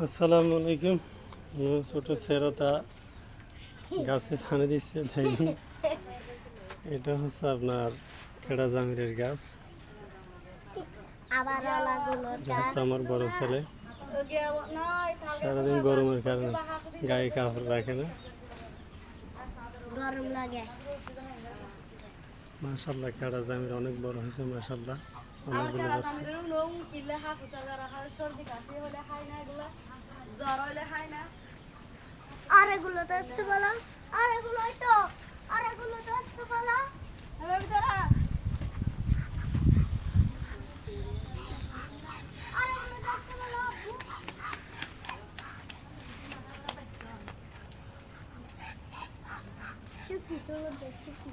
আসসালামু আলাইকুম। ছোট ছেড়া গাছে পানি দিচ্ছে দেখুন। এটা হচ্ছে আপনার খেড়া জামিরের গাছ। গাছটা আমার বড় ছেলে সারাদিন গরমের কারণে গায়ে কাপড় রাখে না। গরম লাগে। মাশাআল্লাহ খেড়া জামির অনেক বড় হয়েছে মাশাআল্লাহ। অনেকগুলো বাচ্চা। আর এগুলো তো আসছে বলো, আর এগুলো তো, আর এগুলো তো আসছে বলো। আর এগুলো তো আসছে বলো। শুকি তো শুকি।